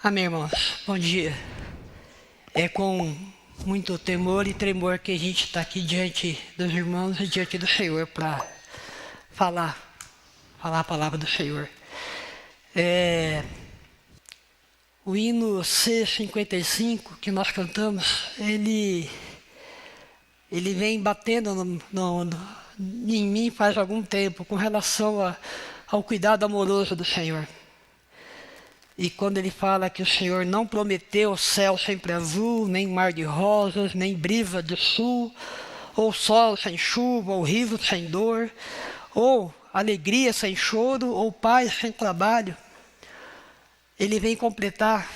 Amém, irmãos. Bom dia. É com muito temor e tremor que a gente está aqui diante dos irmãos e diante do Senhor para falar a palavra do Senhor. O hino C55 que nós cantamos, ele vem batendo em mim faz algum tempo com relação ao cuidado amoroso do Senhor. E quando ele fala que o Senhor não prometeu céu sempre azul, nem mar de rosas, nem brisa do sul, ou sol sem chuva, ou riso sem dor, ou alegria sem choro, ou paz sem trabalho, ele vem completar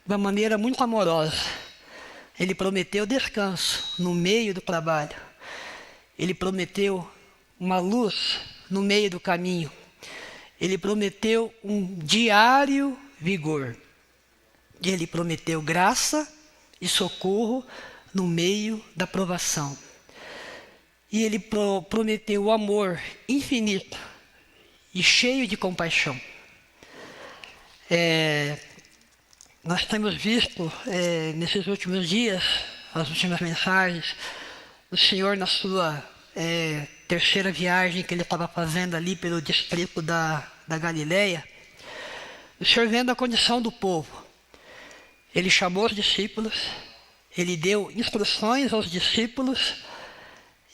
de uma maneira muito amorosa. Ele prometeu descanso no meio do trabalho. Ele prometeu uma luz no meio do caminho. Ele prometeu um diário vigor. Ele prometeu graça e socorro no meio da provação. E ele prometeu o amor infinito e cheio de compaixão. Nós temos visto nesses últimos dias, as últimas mensagens, o Senhor na sua terceira viagem que ele estava fazendo ali pelo distrito da Galileia, o Senhor vendo a condição do povo. Ele chamou os discípulos, ele deu instruções aos discípulos,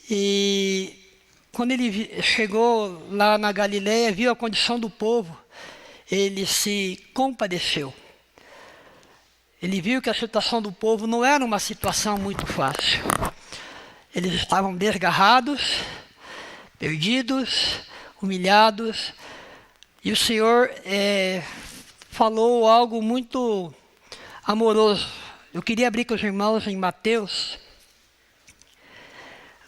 e quando ele chegou lá na Galileia, viu a condição do povo, ele se compadeceu. Ele viu que a situação do povo não era uma situação muito fácil. Eles estavam desgarrados, perdidos, humilhados, e o Senhor falou algo muito amoroso. Eu queria abrir com os irmãos em Mateus,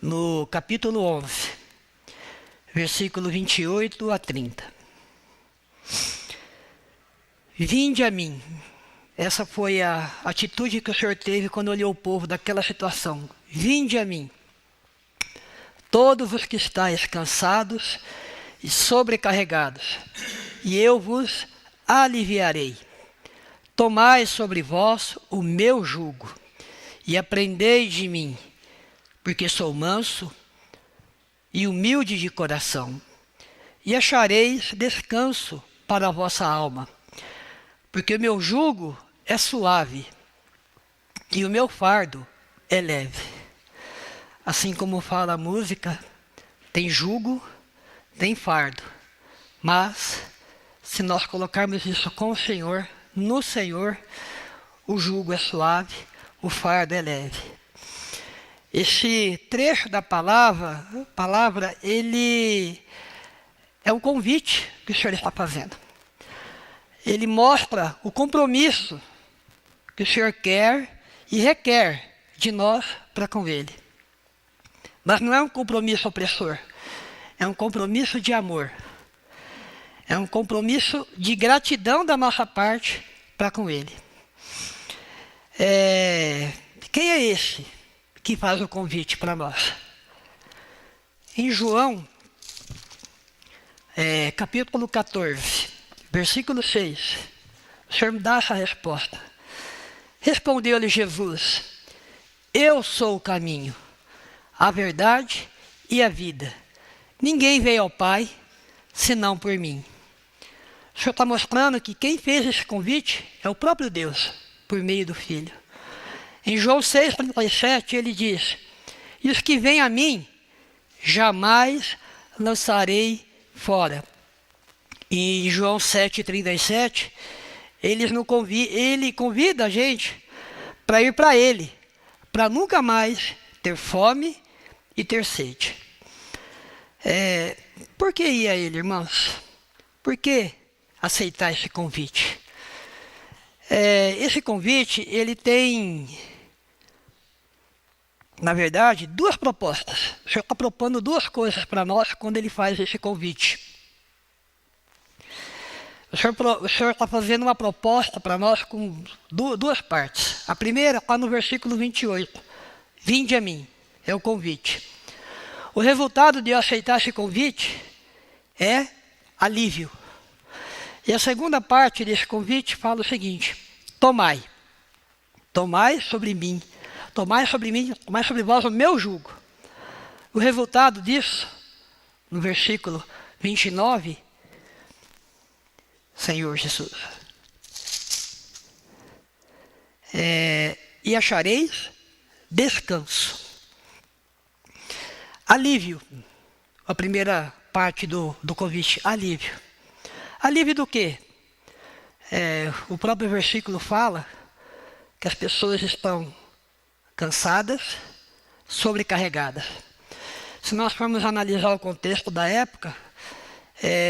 no capítulo 11, versículo 28 a 30. Vinde a mim. Essa foi a atitude que o Senhor teve quando olhou o povo daquela situação. Vinde a mim, todos os que estáis cansados e sobrecarregados, e eu vos aliviarei. Tomai sobre vós o meu jugo, e aprendei de mim, porque sou manso e humilde de coração, e achareis descanso para a vossa alma, porque o meu jugo é suave, e o meu fardo é leve. Assim como fala a música, tem jugo, tem fardo, mas se nós colocarmos isso com o Senhor, no Senhor, o jugo é suave, o fardo é leve. Esse trecho da palavra, ele é um convite que o Senhor está fazendo. Ele mostra o compromisso que o Senhor quer e requer de nós para com Ele. Mas não é um compromisso opressor, é um compromisso de amor. É um compromisso de gratidão da nossa parte para com Ele. Quem é esse que faz o convite para nós? Em João, capítulo 14, versículo 6, o Senhor me dá essa resposta. Respondeu-lhe Jesus: eu sou o caminho, a verdade e a vida. Ninguém veio ao Pai senão por mim. O Senhor está mostrando que quem fez esse convite é o próprio Deus, por meio do Filho. Em João 6,37 ele diz: e os que vêm a mim, jamais lançarei fora. E em João 7,37, ele convida a gente para ir para Ele, para nunca mais ter fome e ter sede. Por que ir a Ele, irmãos? Por que aceitar esse convite? Esse convite, ele tem, na verdade, duas propostas. O Senhor está propondo duas coisas para nós quando Ele faz esse convite. O Senhor está fazendo uma proposta para nós com duas partes. A primeira está no versículo 28. Vinde a mim, é o convite. O resultado de eu aceitar esse convite é alívio. E a segunda parte desse convite fala o seguinte: tomai sobre mim, tomai sobre vós o meu jugo. O resultado disso, no versículo 29, Senhor Jesus, e achareis descanso. Alívio, a primeira parte do convite, alívio. Alívio do quê? O próprio versículo fala que as pessoas estão cansadas, sobrecarregadas. Se nós formos analisar o contexto da época,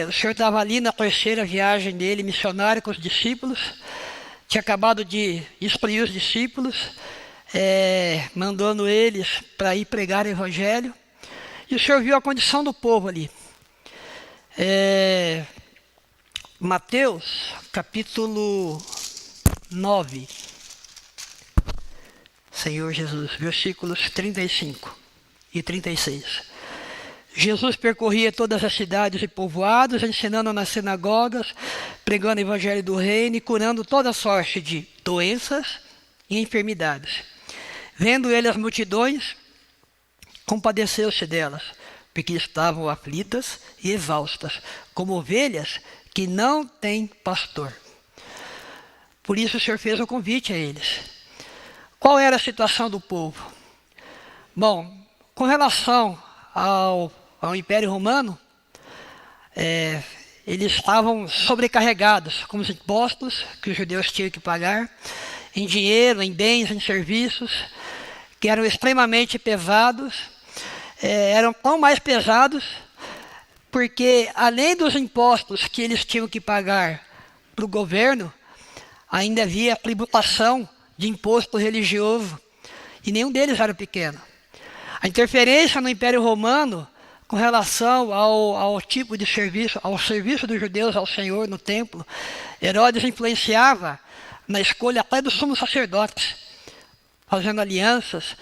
o Senhor estava ali na terceira viagem dele, missionário com os discípulos, tinha acabado de instruir os discípulos, mandando eles para ir pregar o evangelho, e o Senhor viu a condição do povo ali. Mateus, capítulo 9, Senhor Jesus, versículos 35 e 36. Jesus percorria todas as cidades e povoados, ensinando nas sinagogas, pregando o evangelho do reino e curando toda sorte de doenças e enfermidades. Vendo ele as multidões, compadeceu-se delas, porque estavam aflitas e exaustas, como ovelhas que não têm pastor. Por isso o Senhor fez o convite a eles. Qual era a situação do povo? Bom, com relação ao Império Romano, eles estavam sobrecarregados com os impostos que os judeus tinham que pagar, em dinheiro, em bens, em serviços, que eram extremamente pesados, eram tão mais pesados, porque além dos impostos que eles tinham que pagar para o governo, ainda havia tributação de imposto religioso, e nenhum deles era pequeno. A interferência no Império Romano com relação ao tipo de serviço, ao serviço dos judeus ao Senhor no templo, Herodes influenciava na escolha até dos sumos sacerdotes, fazendo alianças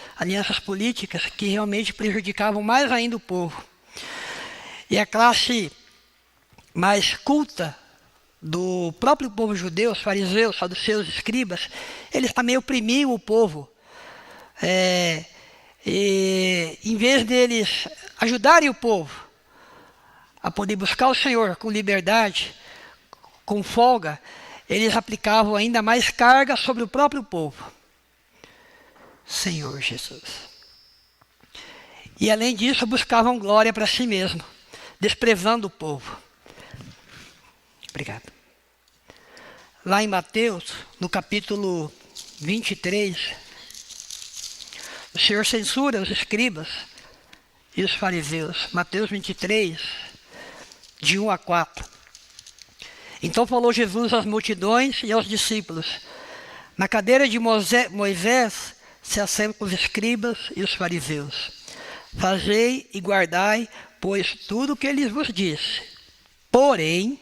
políticas que realmente prejudicavam mais ainda o povo. E a classe mais culta do próprio povo judeu, os fariseus, saduceus, escribas, eles também oprimiam o povo. E em vez deles ajudarem o povo a poder buscar o Senhor com liberdade, com folga, eles aplicavam ainda mais carga sobre o próprio povo. Senhor Jesus. E além disso, buscavam glória para si mesmo, desprezando o povo. Obrigado. Lá em Mateus, no capítulo 23, o Senhor censura os escribas e os fariseus. Mateus 23, de 1 a 4. Então falou Jesus às multidões e aos discípulos: na cadeira de Moisés se assentam os escribas e os fariseus. Fazei e guardai, pois, tudo o que ele vos disse. Porém,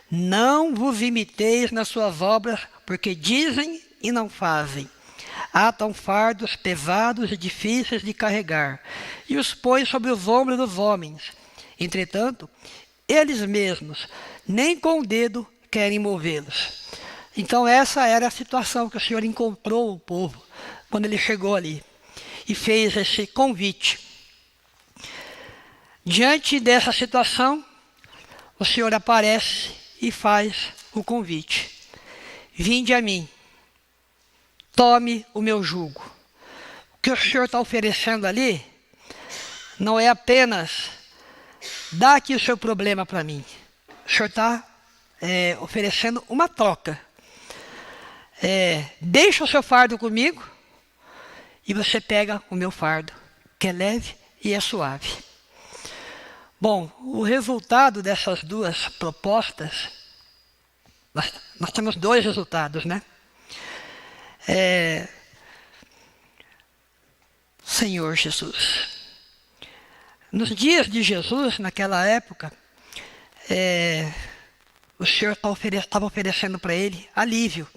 não vos imiteis nas suas obras, porque dizem e não fazem. Atam fardos pesados e difíceis de carregar, e os põem sobre os ombros dos homens. Entretanto, eles mesmos nem com o dedo querem movê-los. Então essa era a situação que o Senhor encontrou o povo quando ele chegou ali e fez esse convite. Diante dessa situação, o Senhor aparece e faz o convite. Vinde a mim, tome o meu jugo. O que o Senhor está oferecendo ali não é apenas dá aqui o seu problema para mim. O Senhor está oferecendo uma troca. Deixa o seu fardo comigo e você pega o meu fardo, que é leve e é suave. Bom, o resultado dessas duas propostas, nós temos dois resultados, né? Senhor Jesus. Nos dias de Jesus, naquela época, o Senhor estava oferecendo para ele alívio.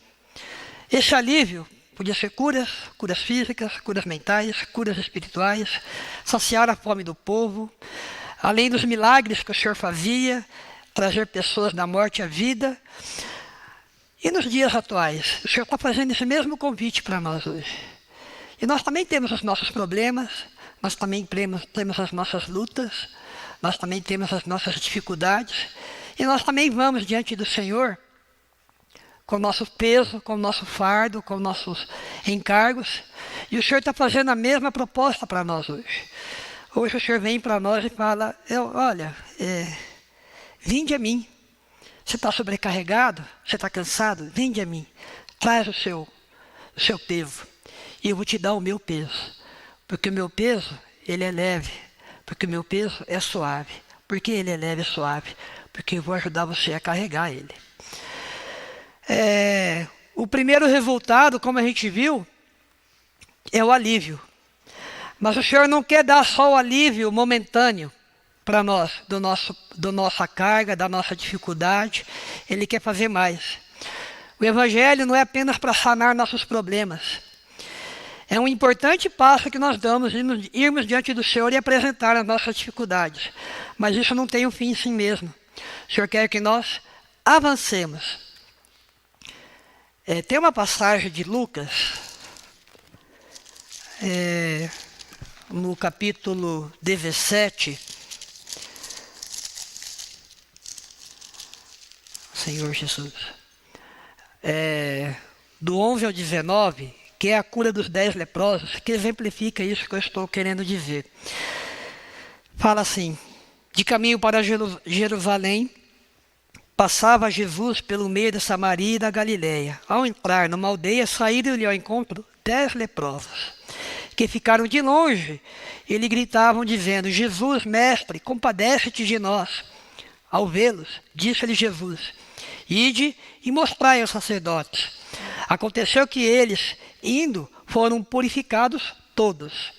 Esse alívio podia ser curas físicas, curas mentais, curas espirituais, saciar a fome do povo, além dos milagres que o Senhor fazia, trazer pessoas da morte à vida. E nos dias atuais, o Senhor está fazendo esse mesmo convite para nós hoje. E nós também temos os nossos problemas, nós também temos as nossas lutas, nós também temos as nossas dificuldades, e nós também vamos diante do Senhor com o nosso peso, com o nosso fardo, com nossos encargos, e o Senhor está fazendo a mesma proposta para nós hoje. Hoje o Senhor vem para nós e fala, olha, vinde a mim. Você está sobrecarregado? Você está cansado? Vinde a mim. Traz o seu peso. E eu vou te dar o meu peso. Porque o meu peso, ele é leve. Porque o meu peso é suave. Por que ele é leve e suave? Porque eu vou ajudar você a carregar ele. O primeiro resultado, como a gente viu, é o alívio. Mas o Senhor não quer dar só o alívio momentâneo para nós, da nossa carga, da nossa dificuldade. Ele quer fazer mais. O Evangelho não é apenas para sanar nossos problemas. É um importante passo que nós damos, irmos diante do Senhor e apresentar as nossas dificuldades. Mas isso não tem um fim em si mesmo. O Senhor quer que nós avancemos. Tem uma passagem de Lucas, no capítulo 17, Senhor Jesus, do 11 ao 19, que é a cura dos 10 leprosos, que exemplifica isso que eu estou querendo dizer. Fala assim, de caminho para Jerusalém, passava Jesus pelo meio da Samaria e da Galileia. Ao entrar numa aldeia, saíram-lhe ao encontro 10 leprosos, que ficaram de longe e lhe gritavam, dizendo, Jesus, mestre, compadece-te de nós. Ao vê-los, disse-lhe Jesus, ide e mostrai aos sacerdotes. Aconteceu que eles, indo, foram purificados todos.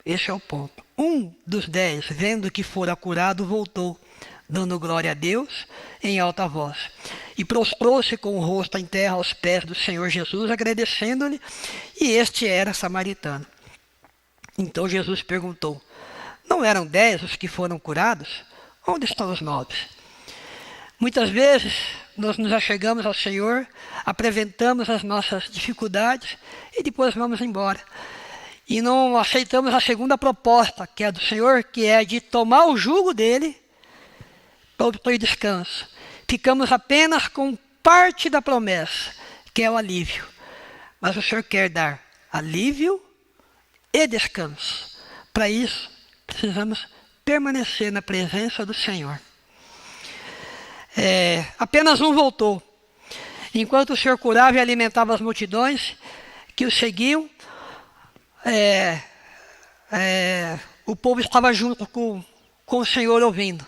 Esse é o ponto, dos 10, vendo que fora curado, voltou, dando glória a Deus em alta voz. E prostrou-se com o rosto em terra aos pés do Senhor Jesus, agradecendo-lhe, e este era samaritano. Então Jesus perguntou, não eram 10 os que foram curados? Onde estão os 9? Muitas vezes nós nos achegamos ao Senhor, apresentamos as nossas dificuldades e depois vamos embora. E não aceitamos a segunda proposta, que é do Senhor, que é de tomar o jugo dele para obter descanso. Ficamos apenas com parte da promessa, que é o alívio. Mas o Senhor quer dar alívio e descanso. Para isso, precisamos permanecer na presença do Senhor. Apenas um voltou. Enquanto o Senhor curava e alimentava as multidões que o seguiam, o povo estava junto com o Senhor ouvindo.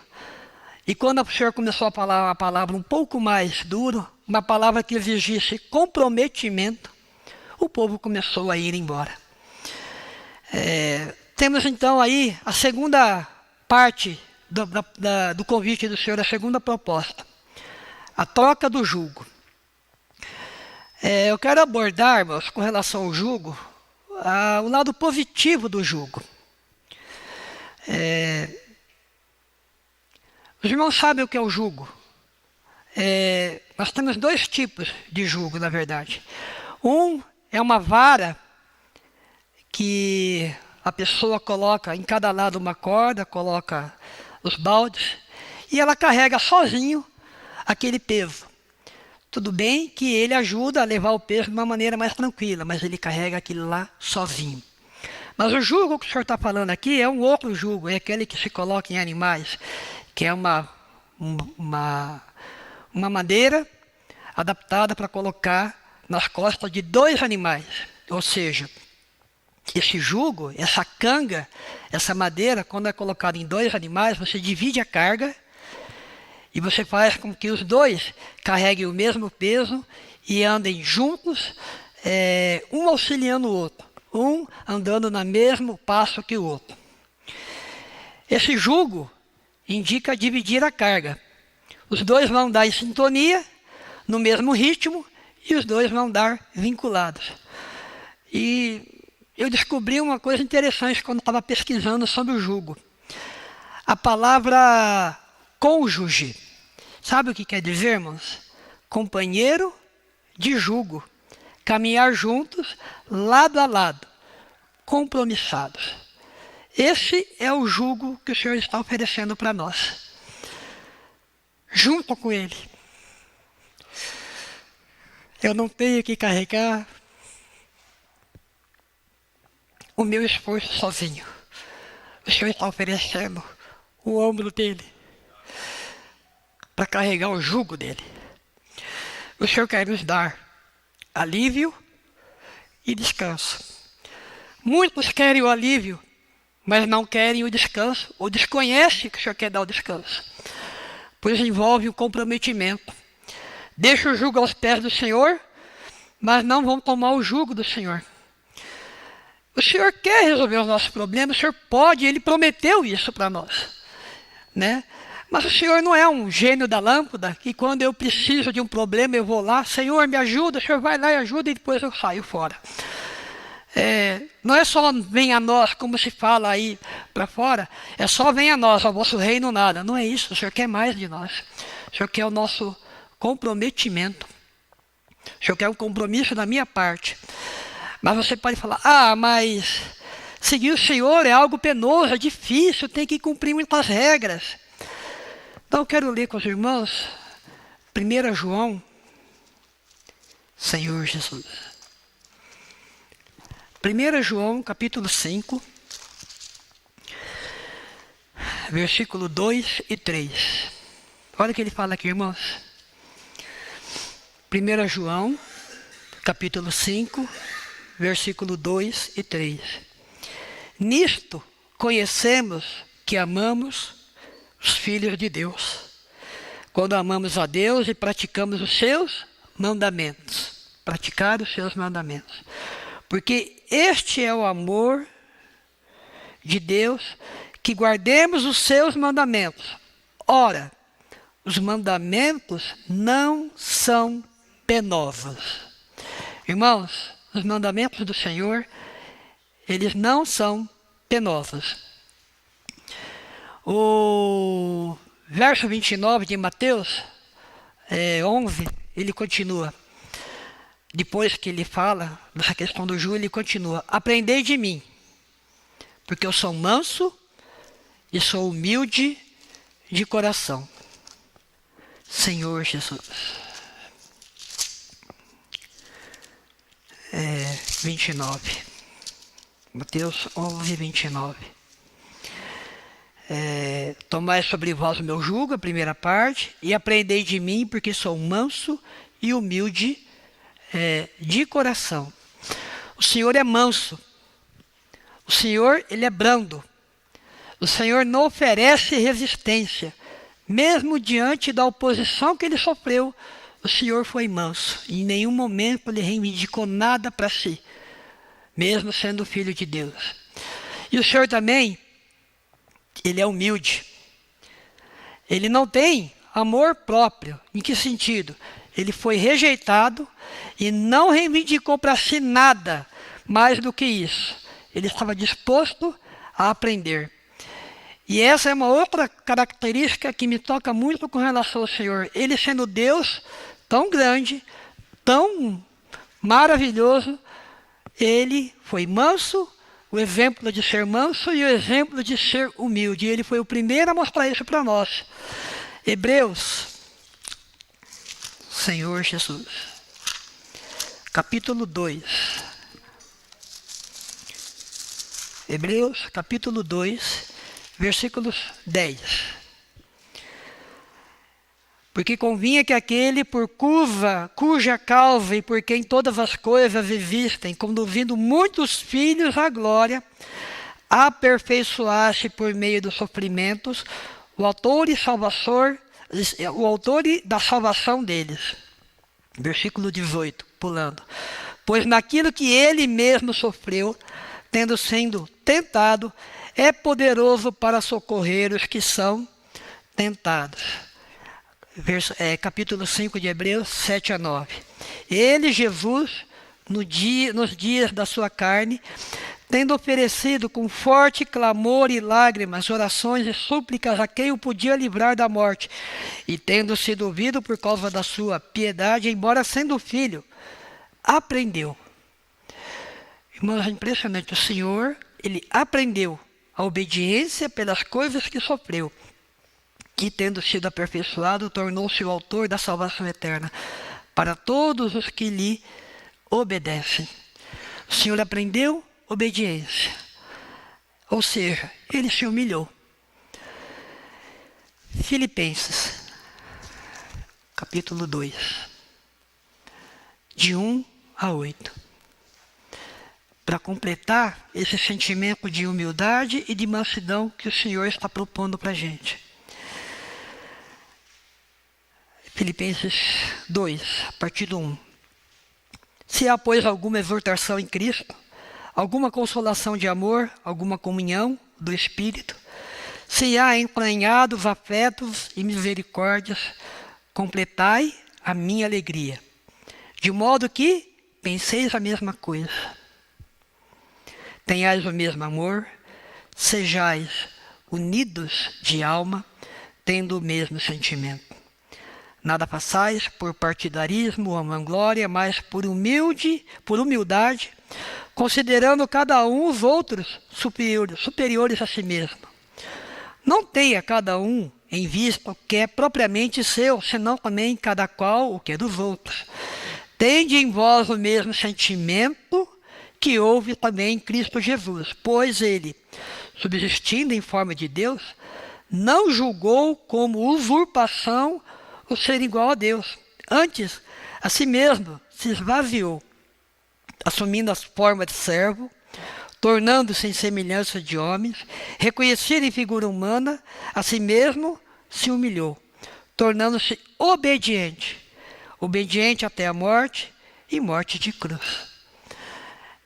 E quando o Senhor começou a falar uma palavra um pouco mais dura, uma palavra que exigisse comprometimento, o povo começou a ir embora. Temos então aí a segunda parte do convite do Senhor, a segunda proposta, a troca do jugo. Eu quero abordar, irmãos, com relação ao jugo, o lado positivo do jugo. Os irmãos sabem o que é o jugo. Nós temos 2 tipos de jugo, na verdade. Um é uma vara que a pessoa coloca em cada lado uma corda, coloca os baldes, e ela carrega sozinho aquele peso. Tudo bem que ele ajuda a levar o peso de uma maneira mais tranquila, mas ele carrega aquilo lá sozinho. Mas o jugo que o senhor está falando aqui é um outro jugo, é aquele que se coloca em animais, que é uma madeira adaptada para colocar nas costas de 2 animais. Ou seja, esse jugo, essa canga, essa madeira, quando é colocada em 2 animais, você divide a carga e você faz com que os 2 carreguem o mesmo peso e andem juntos, um auxiliando o outro, um andando no mesmo passo que o outro. Esse jugo indica dividir a carga. Os 2 vão dar em sintonia, no mesmo ritmo, e os 2 vão dar vinculados. E eu descobri uma coisa interessante quando estava pesquisando sobre o jugo. A palavra cônjuge, sabe o que quer dizer, irmãos? companheiro de jugo, caminhar juntos, lado a lado, compromissados. Esse é o jugo que o Senhor está oferecendo para nós. Junto com Ele. Eu não tenho que carregar o meu esforço sozinho. O Senhor está oferecendo o ombro dele para carregar o jugo dele. O Senhor quer nos dar alívio e descanso. Muitos querem o alívio, mas não querem o descanso, ou desconhecem que o Senhor quer dar o descanso, pois envolve o comprometimento. Deixa o jugo aos pés do Senhor, mas não vão tomar o jugo do Senhor. O Senhor quer resolver os nossos problemas, o Senhor pode, Ele prometeu isso para nós, né? Mas o Senhor não é um gênio da lâmpada, que quando eu preciso de um problema eu vou lá, Senhor me ajuda, o Senhor vai lá e ajuda e depois eu saio fora. Não é só vem a nós, como se fala aí para fora, é só vem a nós, ao vosso reino nada. Não é isso, o Senhor quer mais de nós. O Senhor quer o nosso comprometimento. O Senhor quer um compromisso da minha parte. Mas você pode falar, mas seguir o Senhor é algo penoso, é difícil, tem que cumprir muitas regras. Então eu quero ler com os irmãos 1 João, Senhor Jesus. 1 João, capítulo 5, versículo 2 e 3. Olha o que ele fala aqui, irmãos. 1 João, capítulo 5, versículo 2 e 3. Nisto conhecemos que amamos os filhos de Deus, quando amamos a Deus e praticamos os seus mandamentos. Praticar os seus mandamentos. Porque este é o amor de Deus, que guardemos os seus mandamentos. Ora, os mandamentos não são penosos. Irmãos, os mandamentos do Senhor, eles não são penosos. O verso 29 de Mateus 11, ele continua. Depois que ele fala dessa questão do jugo, ele continua. Aprendei de mim, porque eu sou manso e sou humilde de coração. Senhor Jesus. 29. Mateus 11, 29. Tomai sobre vós o meu jugo, a primeira parte, e aprendei de mim, porque sou manso e humilde de coração. O Senhor é manso. O Senhor, Ele é brando. O Senhor não oferece resistência. Mesmo diante da oposição que Ele sofreu, o Senhor foi manso. Em nenhum momento Ele reivindicou nada para si, mesmo sendo filho de Deus. E o Senhor também, Ele é humilde. Ele não tem amor próprio. Em que sentido? Ele foi rejeitado e não reivindicou para si nada mais do que isso. Ele estava disposto a aprender. E essa é uma outra característica que me toca muito com relação ao Senhor. Ele sendo Deus tão grande, tão maravilhoso, Ele foi manso, o exemplo de ser manso e o exemplo de ser humilde. Ele foi o primeiro a mostrar isso para nós. Hebreus, Senhor Jesus, capítulo 2. Hebreus, capítulo 2, versículos 10. Porque convinha que aquele por cuja causa e por quem todas as coisas existem, conduzindo muitos filhos à glória, aperfeiçoasse por meio dos sofrimentos o autor da salvação deles. Versículo 18, pulando. Pois naquilo que ele mesmo sofreu, tendo sido tentado, é poderoso para socorrer os que são tentados. Capítulo 5 de Hebreus, 7 a 9. Ele, Jesus, nos dias da sua carne, tendo oferecido com forte clamor e lágrimas, orações e súplicas a quem o podia livrar da morte, e tendo sido ouvido por causa da sua piedade, embora sendo filho, aprendeu. Irmãos, é impressionante, o Senhor, ele aprendeu a obediência pelas coisas que sofreu, que tendo sido aperfeiçoado, tornou-se o autor da salvação eterna para todos os que lhe obedecem. O Senhor aprendeu obediência, ou seja, ele se humilhou. Filipenses, capítulo 2, de 1 a 8. Para completar esse sentimento de humildade e de mansidão que o Senhor está propondo para a gente. Filipenses 2, a partir do 1. Se há, pois, alguma exortação em Cristo, alguma consolação de amor, alguma comunhão do Espírito, se há entranhados afetos e misericórdias, completai a minha alegria, de modo que penseis a mesma coisa. Tenhais o mesmo amor, sejais unidos de alma, tendo o mesmo sentimento. Nada façais por partidarismo ou vanglória, mas por humildade, considerando cada um os outros superiores a si mesmo. Não tenha cada um em vista o que é propriamente seu, senão também cada qual o que é dos outros. Tende em vós o mesmo sentimento que houve também em Cristo Jesus, pois ele, subsistindo em forma de Deus, não julgou como usurpação o ser igual a Deus. Antes, a si mesmo se esvaziou, assumindo a forma de servo, tornando-se em semelhança de homens, reconhecido em figura humana, a si mesmo se humilhou, tornando-se obediente até a morte e morte de cruz.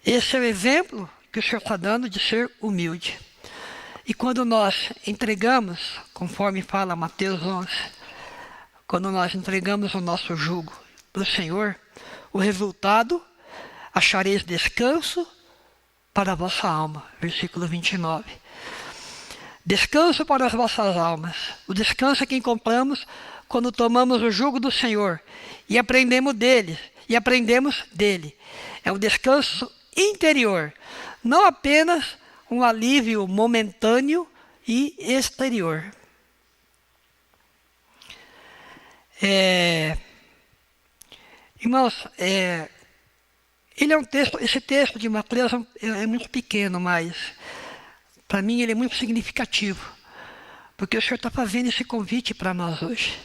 Esse é o exemplo que o Senhor está dando de ser humilde. E quando nós entregamos, conforme fala Mateus 11, quando nós entregamos o nosso jugo para o Senhor, o resultado, achareis descanso para a vossa alma. Versículo 29. Descanso para as vossas almas. O descanso é que encontramos quando tomamos o jugo do Senhor e aprendemos dele. É um descanso interior, não apenas um alívio momentâneo e exterior. Irmãos, esse texto de Mateus é muito pequeno, mas para mim ele é muito significativo, porque o Senhor está fazendo esse convite para nós hoje.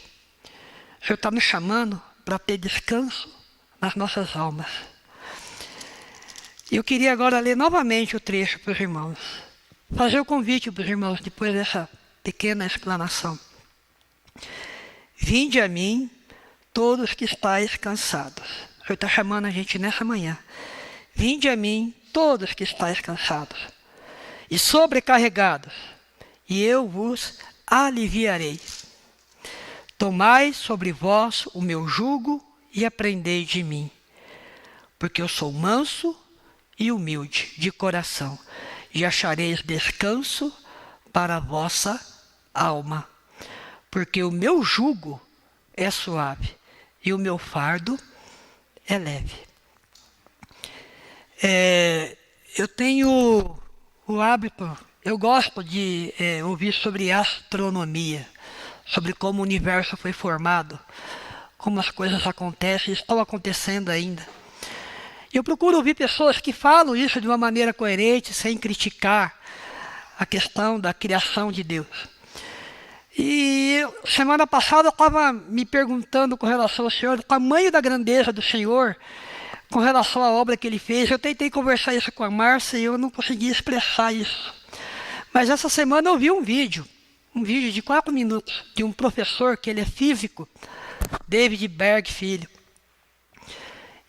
O Senhor está nos chamando para ter descanso nas nossas almas. Eu queria agora ler novamente o trecho para os irmãos, fazer o convite para os irmãos depois dessa pequena explanação. Vinde a mim, todos que estáis cansados. O Senhor está chamando a gente nessa manhã. Vinde a mim, todos que estáis cansados e sobrecarregados, e eu vos aliviarei. Tomai sobre vós o meu jugo e aprendei de mim, porque eu sou manso e humilde de coração, e achareis descanso para a vossa alma. Porque o meu jugo é suave e o meu fardo é leve. Eu tenho o hábito, eu gosto de ouvir sobre astronomia, sobre como o universo foi formado, como as coisas acontecem e estão acontecendo ainda. Eu procuro ouvir pessoas que falam isso de uma maneira coerente, sem criticar a questão da criação de Deus. E semana passada eu estava me perguntando com relação ao Senhor, o tamanho da grandeza do Senhor, com relação à obra que Ele fez. Eu tentei conversar isso com a Márcia e eu não consegui expressar isso. Mas essa semana eu vi um vídeo de 4 minutos, de um professor, que ele é físico, David Berg Filho.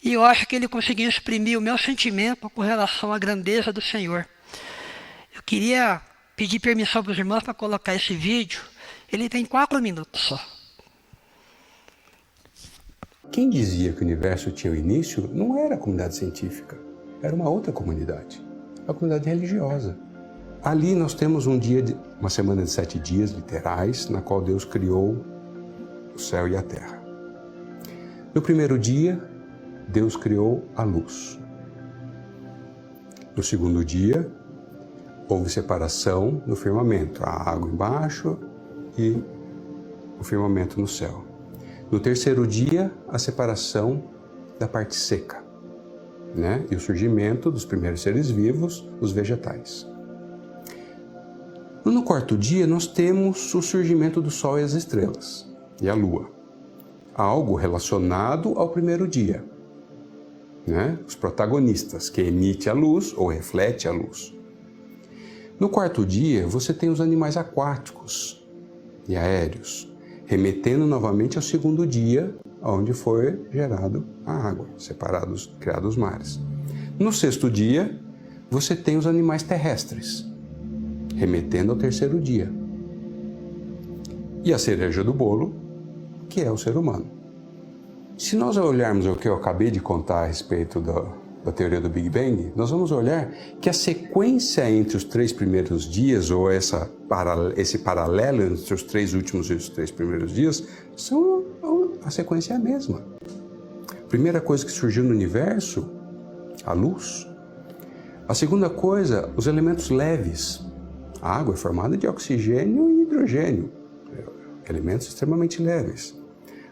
E eu acho que ele conseguiu exprimir o meu sentimento com relação à grandeza do Senhor. Eu queria pedir permissão para os irmãos para colocar esse vídeo. Ele tem 4 minutos só. Quem dizia que o universo tinha o início não era a comunidade científica, era uma outra comunidade. a comunidade religiosa. Ali nós temos uma semana de 7 dias literais, na qual Deus criou o céu e a terra. No primeiro dia, Deus criou a luz. No segundo dia, houve separação no firmamento, a água embaixo e o firmamento no céu. No terceiro dia, a separação da parte seca, né? E o surgimento dos primeiros seres vivos, os vegetais. No quarto dia, nós temos o surgimento do Sol e as estrelas, e a Lua. Algo relacionado ao primeiro dia, né? Os protagonistas, que emite a luz ou reflete a luz. No quarto dia, você tem os animais aquáticos e aéreos, remetendo novamente ao segundo dia, onde foi gerado a água, criados os mares. No sexto dia, você tem os animais terrestres, remetendo ao terceiro dia. E a cereja do bolo, que é o ser humano. Se nós olharmos o que eu acabei de contar a respeito da teoria do Big Bang, nós vamos olhar que a sequência entre os 3 primeiros dias, ou esse paralelo entre os 3 últimos e os 3 primeiros dias, a sequência é a mesma. Primeira coisa que surgiu no universo, a luz. A segunda coisa, os elementos leves. A água é formada de oxigênio e hidrogênio, elementos extremamente leves.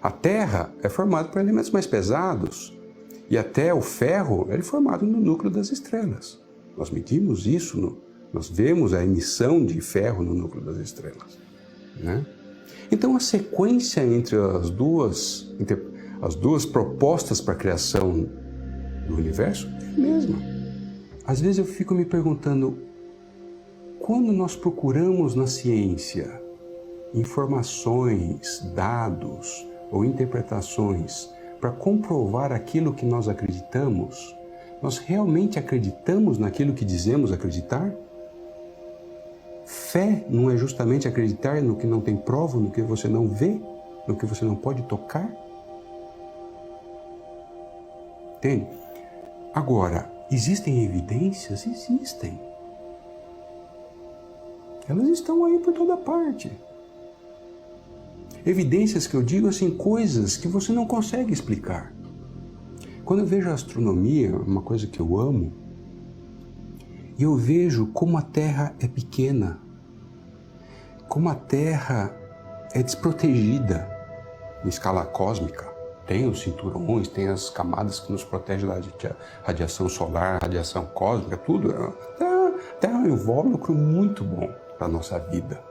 A Terra é formada por elementos mais pesados, e até o ferro é formado no núcleo das estrelas. Nós medimos isso, nós vemos a emissão de ferro no núcleo das estrelas, né? Então a sequência entre as duas propostas para a criação do universo é a mesma. Às vezes eu fico me perguntando, quando nós procuramos na ciência informações, dados ou interpretações para comprovar aquilo que nós acreditamos, nós realmente acreditamos naquilo que dizemos acreditar? Fé não é justamente acreditar no que não tem prova, no que você não vê, no que você não pode tocar? Entende? Agora, existem evidências? Existem. Elas estão aí por toda parte. Evidências que eu digo assim, coisas que você não consegue explicar. Quando eu vejo a astronomia, uma coisa que eu amo, e eu vejo como a Terra é pequena, como a Terra é desprotegida em escala cósmica. Tem os cinturões, tem as camadas que nos protegem da radiação solar, radiação cósmica, tudo. A Terra é um invólucro muito bom para a nossa vida.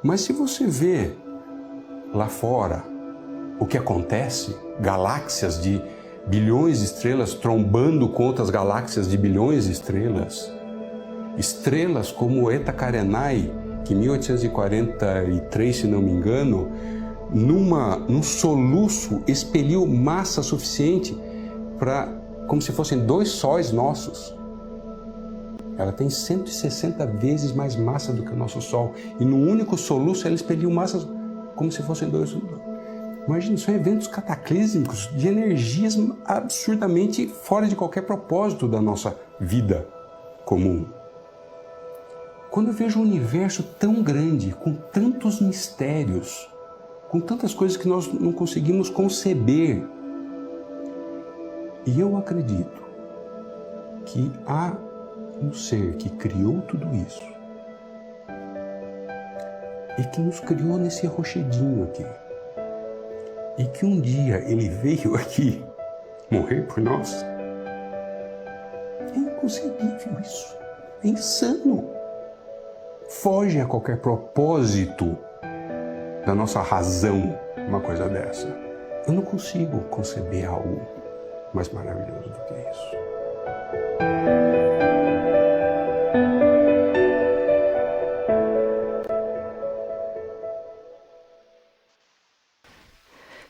Mas se você vê lá fora o que acontece, galáxias de bilhões de estrelas trombando com outras galáxias de bilhões de estrelas, estrelas como Eta Carinae, que em 1843, se não me engano, num soluço expeliu massa suficiente para, como se fossem 2 sóis nossos. Ela tem 160 vezes mais massa do que o nosso Sol. E num único soluço ela expeliu massas como se fossem 2. Imagina, são eventos cataclísmicos de energias absurdamente fora de qualquer propósito da nossa vida comum. Quando eu vejo um universo tão grande, com tantos mistérios, com tantas coisas que nós não conseguimos conceber, e eu acredito que há um ser que criou tudo isso e que nos criou nesse rochedinho aqui, e que um dia ele veio aqui morrer por nós. É inconcebível isso, é insano, foge a qualquer propósito da nossa razão uma coisa dessa. Eu não consigo conceber algo mais maravilhoso do que isso.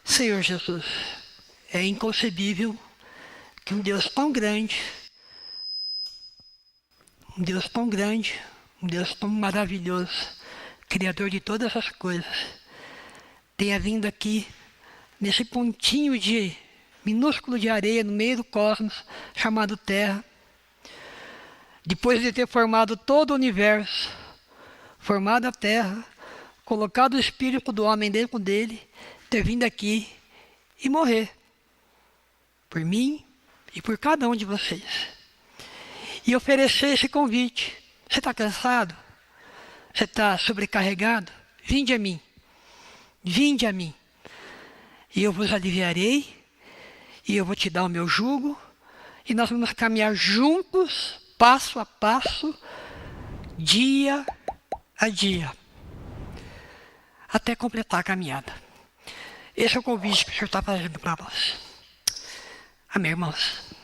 Senhor Jesus, é inconcebível que um Deus tão grande, um Deus tão maravilhoso, Criador de todas as coisas, tenha vindo aqui nesse pontinho minúsculo de areia no meio do cosmos, chamado Terra, depois de ter formado todo o universo, formado a terra, colocado o espírito do homem dentro dele, ter vindo aqui e morrer por mim e por cada um de vocês. E oferecer esse convite. Você está cansado? Você está sobrecarregado? Vinde a mim. Vinde a mim. E eu vos aliviarei, e eu vou te dar o meu jugo, e nós vamos caminhar juntos, passo a passo, dia a dia, até completar a caminhada. Esse é o convite que o Senhor está fazendo para nós. Amém, irmãos?